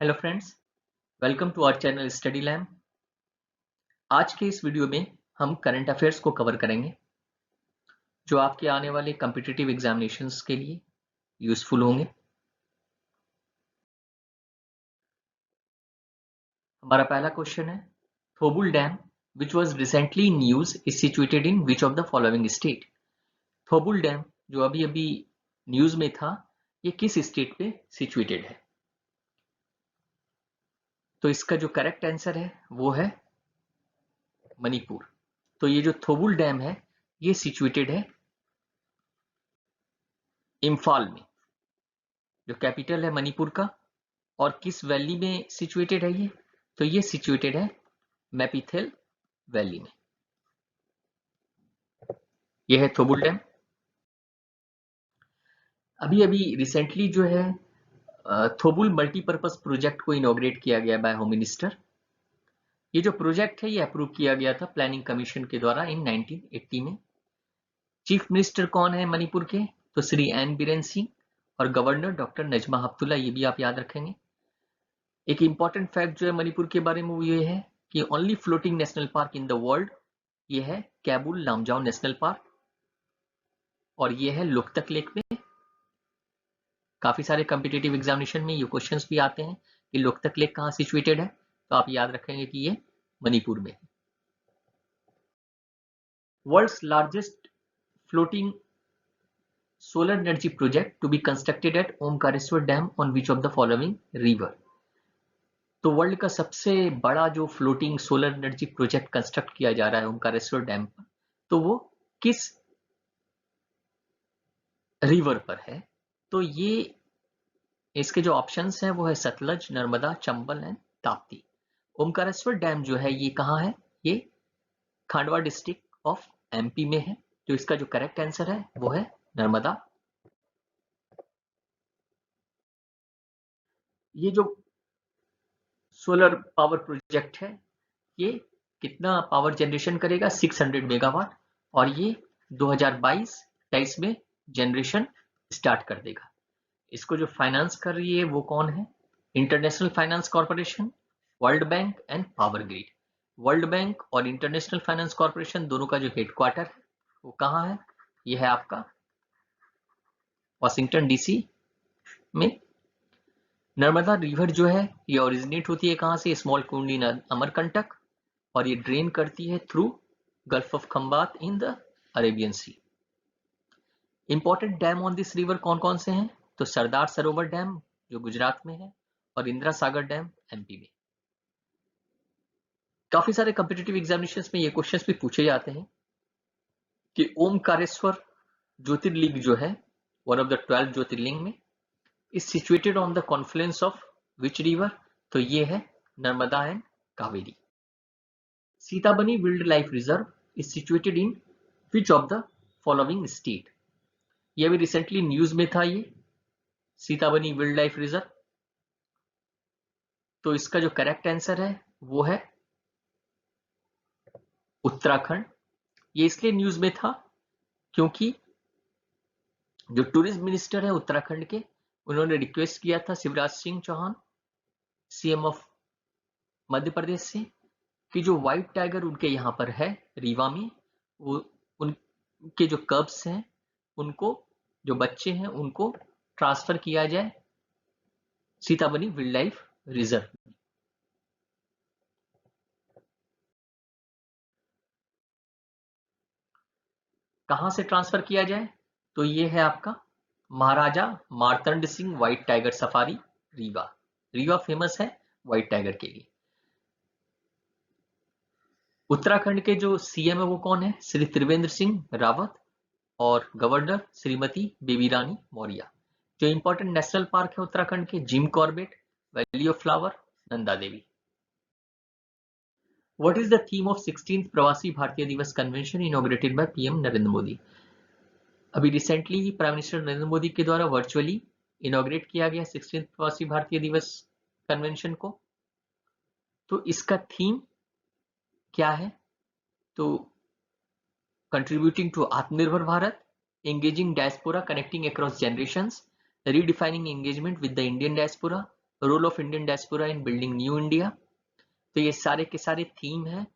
Hello friends, welcome to our channel study lamp. आज के इस वीडियो में हम करंट अफेयर्स को कवर करेंगे जो आपके आने वाले कॉम्पिटिटिव एग्जामिनेशंस के लिए यूजफुल होंगे। हमारा पहला क्वेश्चन है, Thoubal dam which was recently in news is situated in which of the following state. Thoubal dam जो अभी अभी न्यूज में था, ये किस स्टेट पे सिचुएटेड है? तो इसका जो करेक्ट आंसर है वो है मणिपुर। तो ये जो थोबुल डैम है ये सिचुएटेड है इम्फाल में, जो कैपिटल है मणिपुर का। और किस वैली में सिचुएटेड है ये? तो ये सिचुएटेड है मैपीथेल वैली में। ये है थोबुल डैम। अभी अभी रिसेंटली जो है थोबुल मल्टीपर्पज प्रोजेक्ट को इनॉग्रेट किया गया बाय होम मिनिस्टर। ये जो प्रोजेक्ट है ये अप्रूव किया गया था प्लानिंग कमीशन के द्वारा इन 1980 में। चीफ मिनिस्टर कौन है मणिपुर के? तो श्री एन बीरेन सिंह। और गवर्नर डॉक्टर नजमा हेपतुल्ला, ये भी आप याद रखेंगे। एक इंपॉर्टेंट फैक्ट जो है मणिपुर के बारे में वो ये है कि only floating national park in the world ये है कैबुल लामजाओ नेशनल पार्क, और ये है लोकतक लेक में। काफी सारे कॉम्पिटिटिव एग्जामिनेशन में ये क्वेश्चंस भी आते हैं कि लोकतक लेक कहाँ सिचुएटेड है, तो आप याद रखेंगे कि ये मणिपुर में है। World's largest floating solar energy project to be constructed at Omkareshwar dam on which of the following river. तो वर्ल्ड का सबसे बड़ा जो floating solar energy project construct किया जा रहा है ओमकारेश्वर डैम पर, तो वो किस रिवर पर है? तो ये इसके जो ऑप्शंस हैं वो है सतलज, नर्मदा, चंबल एंड ताप्ती। ओमकारेश्वर डैम जो है ये कहाँ है? ये खांडवा डिस्ट्रिक्ट ऑफ एमपी में है। तो इसका जो करेक्ट आंसर है वो है नर्मदा। ये जो सोलर पावर प्रोजेक्ट है ये कितना पावर जनरेशन करेगा? 600 मेगावाट। और ये 2022-23 में जनरेशन स्टार्ट कर देगा। इसको जो फाइनेंस कर रही है वो कौन है? International finance corporation, world bank and power grid. World bank और इंटरनेशनल फाइनेंस कॉर्पोरेशन दोनों का जो हेडक्वार्टर है वो कहाँ है? ये है आपका वॉशिंगटन डीसी में। नर्मदा रिवर जो है ये ओरिजिनेट होती है कहाँ से? स्मॉल कुंडी अमरकंटक, और ये ड्रेन करती है through gulf of Khambhat in the Arabian sea. Important dam on this river कौन कौन से हैं? तो सरदार सरोवर डैम जो गुजरात में है, और इंदिरा सागर डैम एमपी में। काफी सारे कॉम्पिटिटिव एग्जामिनेशंस में ये क्वेश्चंस भी पूछे जाते हैं कि ओमकारेश्वर ज्योतिर्लिंग जो है, वन ऑफ द 12 ज्योतिर्लिंग में, is situated on the Confluence of which river? तो ये है Narmada and Kaveri. Sitabani wild life reserve is situated in which of the following state? ये भी रिसेंटली न्यूज में था ये सीताबनी वाइल्ड लाइफ रिजर्व। तो इसका जो करेक्ट आंसर है वो है उत्तराखंड। ये इसलिए न्यूज में था क्योंकि जो टूरिज्म मिनिस्टर है उत्तराखंड के, उन्होंने रिक्वेस्ट किया था शिवराज सिंह चौहान, सीएम ऑफ मध्य प्रदेश से, कि जो व्हाइट टाइगर उनके यहाँ पर है रीवा में, वो उनके जो कब्स हैं उनको, जो बच्चे हैं उनको ट्रांसफर किया जाए सीताबनी वाइल्ड लाइफ रिजर्व। कहां से ट्रांसफर किया जाए? तो ये है आपका Maharaja Martand Singh white tiger safari Rewa. Rewa famous है व्हाइट टाइगर के लिए। उत्तराखंड के जो सीएम है वो कौन है? श्री त्रिवेंद्र सिंह रावत। और गवर्नर श्रीमती बेबी रानी मौर्य। जो इंपॉर्टेंट नेशनल पार्क है उत्तराखंड के, Jim Corbett, valley of flower, Nanda Devi. What is the theme of 16th प्रवासी भारतीय दिवस convention inaugurated by PM Narendra Modi? अभी रिसेंटली ही प्राइम मिनिस्टर नरेंद्र मोदी के द्वारा वर्चुअली इनॉग्रेट किया गया 16th प्रवासी भारतीय दिवस कन्वेंशन को। तो इसका थीम क्या है? तो कंट्रीब्यूटिंग टू आत्मनिर्भर Bharat, engaging diaspora, connecting across generations, redefining engagement with the Indian diaspora, role of Indian diaspora in building new India. तो ये सारे के सारे थीम हैं।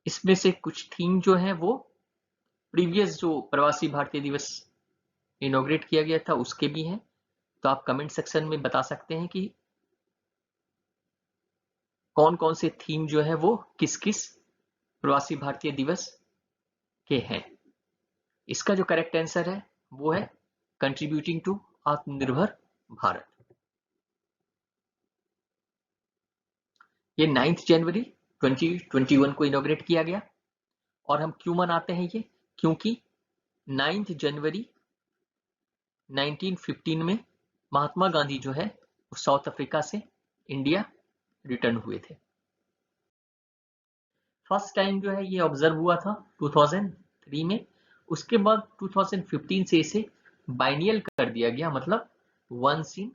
इसमें से कुछ थीम जो है वो प्रीवियस जो प्रवासी भारतीय दिवस इनॉग्रेट किया गया था उसके भी हैं। तो आप कमेंट सेक्शन में बता सकते हैं कि कौन कौन से थीम जो है वो किस किस प्रवासी भारतीय दिवस के हैं। इसका जो करेक्ट आंसर है वो है कंट्रीब्यूटिंग टू आत्मनिर्भर भारत। ये 9 जनवरी 2021 को इनॉग्रेट किया गया। और हम क्यों मनाते हैं ये? क्योंकि 9 जनवरी 1915 में महात्मा गांधी जो है वो साउथ अफ्रीका से इंडिया रिटर्न हुए थे। फर्स्ट टाइम जो है ये ऑब्जर्व हुआ था 2003 में। उसके बाद 2015 से इसे बाइनियल कर दिया गया, मतलब once in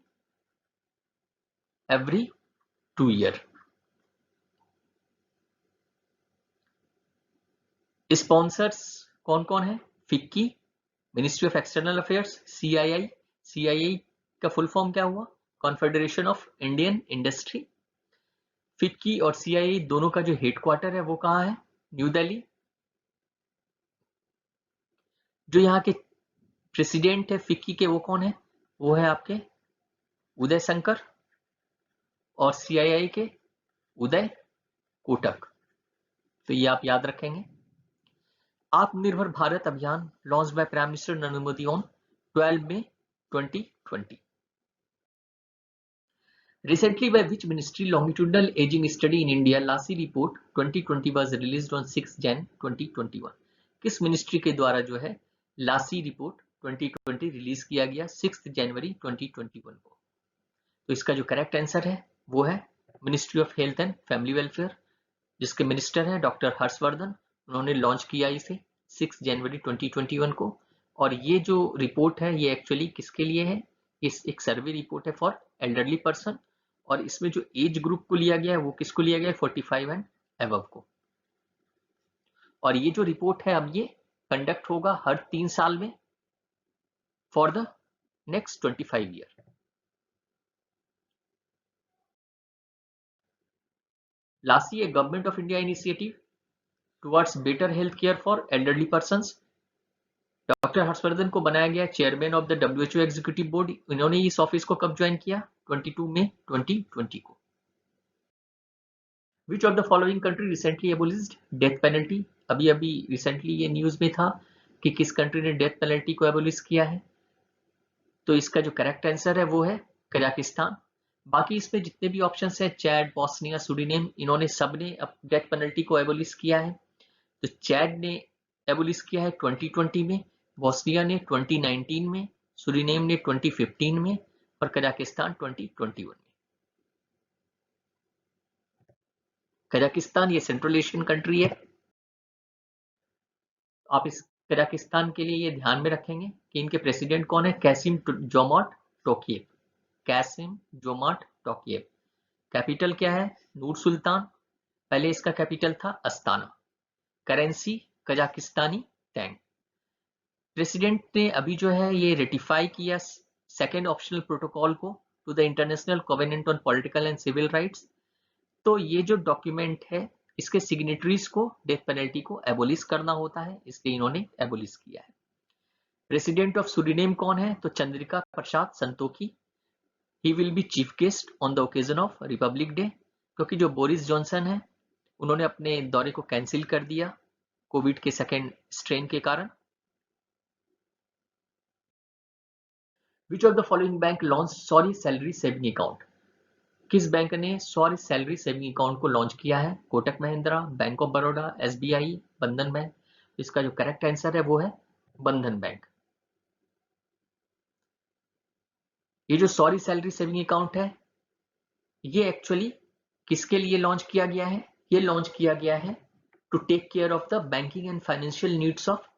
every 2 year. Sponsors कौन कौन है? FICCI, ministry of external affairs, CII. CII का फुल फॉर्म क्या हुआ? Confederation of Indian industry. FICCI और सीआईआई दोनों का जो हेडक्वार्टर है वो कहाँ है? न्यू दिल्ली। जो यहाँ के प्रेसिडेंट है फिक्की के वो कौन है? वो है आपके उदय शंकर। और सीआईआई के उदय कोटक। तो ये आप याद रखेंगे। Atmanirbhar Bharat Abhiyan launch by prime minister Narendra Modi on 12 May 2020। Recently, by which ministry longitudinal aging study in India LASI report 2020 was released on 6 Jan 2021? किस मिनिस्ट्री के द्वारा जो है लासी रिपोर्ट 2020 रिलीज किया गया 6 जनवरी 2021 को? तो इसका जो करेक्ट आंसर है वो है ministry of health and family welfare, जिसके मिनिस्टर हैं डॉक्टर हर्षवर्धन। उन्होंने लॉन्च किया इसे 6 जनवरी 2021 को। और ये जो रिपोर्ट है ये एक्चुअली किसके लिए है? इस एक सर्वे रिपोर्ट है फॉर एल्डरली पर्सन। और इसमें जो एज ग्रुप को लिया गया है वो किसको लिया गया है? 45 एंड अबव को। और ये जो रिपोर्ट है अब ये कंडक्ट होगा हर 3 साल में for the next 25 year. Lastly, A government of India initiative towards better health care for elderly persons. Doctor Harshvardhan को बनाया गया chairman of the WHO executive board. इन्होंने इस ऑफिस को कब ज्वाइन किया? 22 मई 2020 को। Which of the following country recently abolished death penalty? अभी अभी रिसेंटली ये न्यूज में था कि किस कंट्री ने डेथ पेनल्टी को एबोलिश किया है। तो इसका जो करेक्ट आंसर है वो है कजाकिस्तान। बाकी इसमें जितने भी ऑप्शन है चैड, बॉस्निया, सुरीनेम, इन्होंने सबने डेथ पेनल्टी को एबोलिश किया है। तो चैड ने एबोलिश किया है 2020 में, बॉस्निया ने 2019 में, सुरीनेम ने 2015 में और कजाकिस्तान 2021 में। कजाकिस्तान ये सेंट्रल एशियन कंट्री है। आप इस कजाकिस्तान के लिए ये ध्यान में रखेंगे कि इनके प्रेसिडेंट कौन है? Kassym Jomart Tokayev. Kassym Jomart Tokayev. Capital क्या है? Nur Sultan. पहले इसका कैपिटल था Astana. Currency Kazakhstani tenge. President ने अभी जो है ये रेटिफाई किया सेकेंड ऑप्शनल प्रोटोकॉल को to the international covenant on political and civil rights. तो ये जो डॉक्यूमेंट है इसके सिग्नेटरीज को डेथ पेनल्टी को एबोलिश करना होता है, इसलिए इन्होंने एबोलिश किया है। प्रेसिडेंट ऑफ सुरीनेम कौन है? तो Chandrika Prasad Santokhi. He will be chief guest on the occasion of Republic Day, क्योंकि जो बोरिस जॉनसन है उन्होंने अपने दौरे को कैंसिल कर दिया कोविड के सेकेंड स्ट्रेन के कारण। विच of the following bank launch sorry salary saving account? किस बैंक ने सॉरी सैलरी सेविंग अकाउंट को लॉन्च किया है? Kotak Mahindra, bank of Baroda, SBI, बंधन बैंक। इसका जो करेक्ट आंसर है वो है बंधन बैंक। ये जो सॉरी सैलरी सेविंग अकाउंट है ये एक्चुअली किसके लिए लॉन्च किया गया है? ये लॉन्च किया गया है to take care of the banking and financial needs of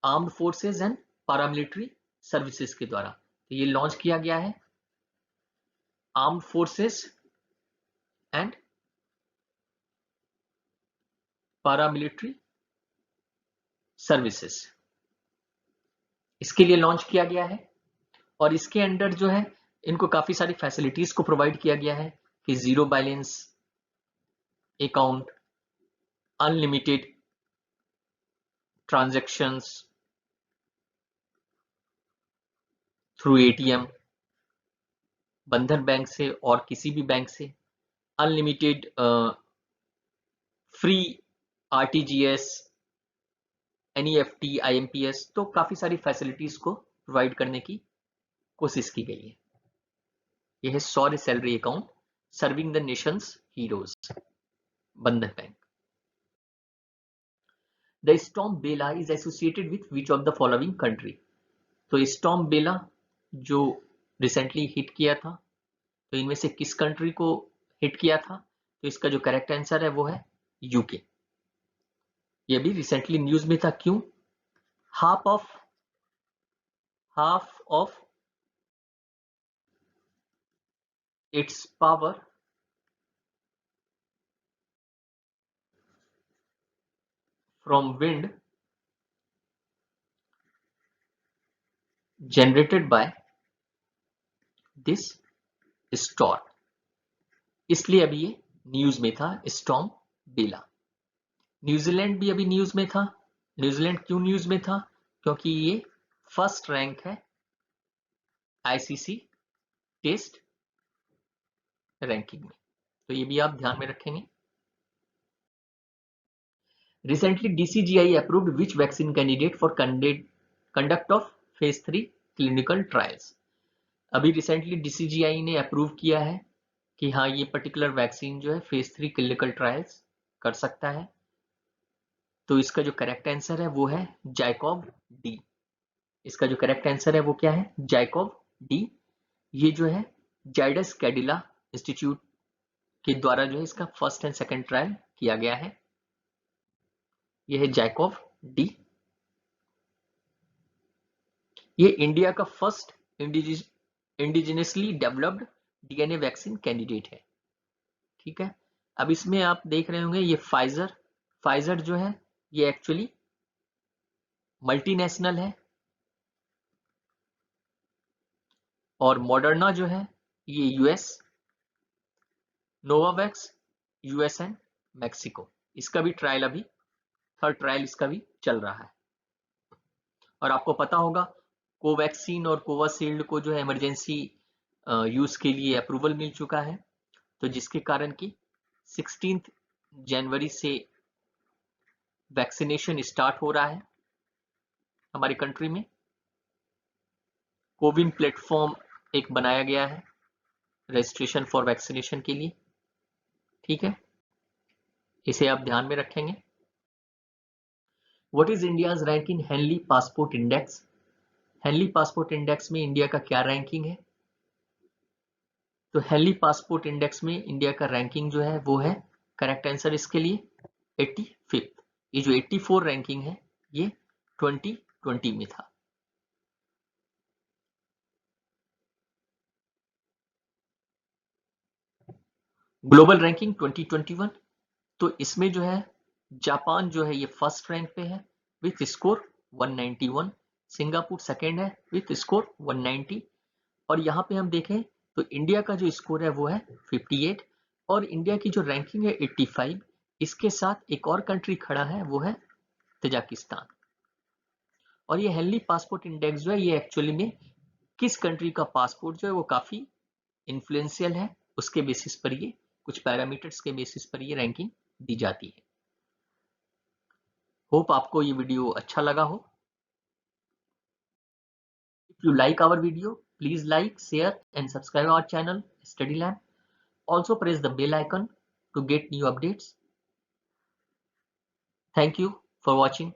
armed forces and paramilitary services के द्वारा। तो ये लॉन्च किया गया है armed forces and paramilitary services, इसके लिए लॉन्च किया गया है। और इसके अंडर जो है इनको काफी सारी फैसिलिटीज को प्रोवाइड किया गया है कि zero balance account, unlimited transactions through ATM, बंधन बैंक से और किसी भी बैंक से, unlimited free RTGS, NEFT, IMPS, तो काफी सारी फैसिलिटीज को प्रोवाइड करने की कोशिश की गई है। यह है Shaurya salary account serving the nation's heroes, Bandhan bank. The storm Bella is associated with which of the following country? तो स्टॉर्म बेला जो रिसेंटली हिट किया था, तो इनमें से किस कंट्री को हिट किया था? तो इसका जो करेक्ट आंसर है वो है यूके। ये भी रिसेंटली न्यूज में था। क्यों? Half of its power from wind generated by this storm, इसलिए अभी ये न्यूज में था स्टॉर्म बेला। न्यूजीलैंड भी अभी न्यूज में था। न्यूजीलैंड क्यों न्यूज में था? क्योंकि ये फर्स्ट रैंक है आईसीसी टेस्ट रैंकिंग में, तो ये भी आप ध्यान में रखेंगे। Recently, DCGI approved which vaccine candidate for conduct of phase 3 clinical trials? अभी रिसेंटली DCGI ने अप्रूव किया है कि हाँ ये पर्टिकुलर वैक्सीन जो है फेज 3 क्लिनिकल ट्रायल्स कर सकता है। तो इसका जो करेक्ट आंसर है वो है जाइकोव डी। इसका जो करेक्ट आंसर है वो क्या है? जाइकोव डी। ये जो है जाइडस कैडिला इंस्टीट्यूट के द्वारा जो है इसका फर्स्ट एंड सेकंड ट्रायल किया गया है। यह है जाइकोव डी। ये इंडिया का first indigenously developed DNA vaccine candidate है। ठीक है, अब इसमें आप देख रहे होंगे ये फाइजर जो है ये एक्चुअली मल्टीनेशनल है, और मॉडर्ना जो है ये US, Novavax US and Mexico. इसका भी ट्रायल अभी थर्ड ट्रायल इसका भी चल रहा है। और आपको पता होगा कोवैक्सीन और कोवाशील्ड को जो है इमरजेंसी यूज के लिए अप्रूवल मिल चुका है, तो जिसके कारण की 16 जनवरी से वैक्सीनेशन स्टार्ट हो रहा है हमारी कंट्री में। कोविन प्लेटफॉर्म एक बनाया गया है रजिस्ट्रेशन फॉर वैक्सीनेशन के लिए। ठीक है, इसे आप ध्यान में रखेंगे। What is India's rank in Henley passport index? Henley passport index में इंडिया का क्या रैंकिंग है? तो हेनली पासपोर्ट इंडेक्स में इंडिया का रैंकिंग जो है वो है, करेक्ट आंसर इसके लिए 85। ये जो 84 रैंकिंग है ये 2020 में था। ग्लोबल रैंकिंग 2021, तो इसमें जो है जापान जो है ये फर्स्ट रैंक पे है विथ स्कोर 191, सिंगापुर सेकेंड है विथ स्कोर 190, और यहाँ पे हम देखें तो इंडिया का जो स्कोर है वो है 58, और इंडिया की जो रैंकिंग है 85। इसके साथ एक और कंट्री खड़ा है वो है तजाकिस्तान। और ये हेनली पासपोर्ट इंडेक्स जो है ये एक्चुअली में किस कंट्री का पासपोर्ट जो है वो काफी इन्फ्लुएंशियल है, उसके बेसिस पर ये कुछ पैरामीटर्स के बेसिस पर ये रैंकिंग दी जाती है। होप आपको ये वीडियो अच्छा लगा हो। If you like our video, please like, share and subscribe our channel study lab. Also press the bell icon to get new updates. Thank you for watching.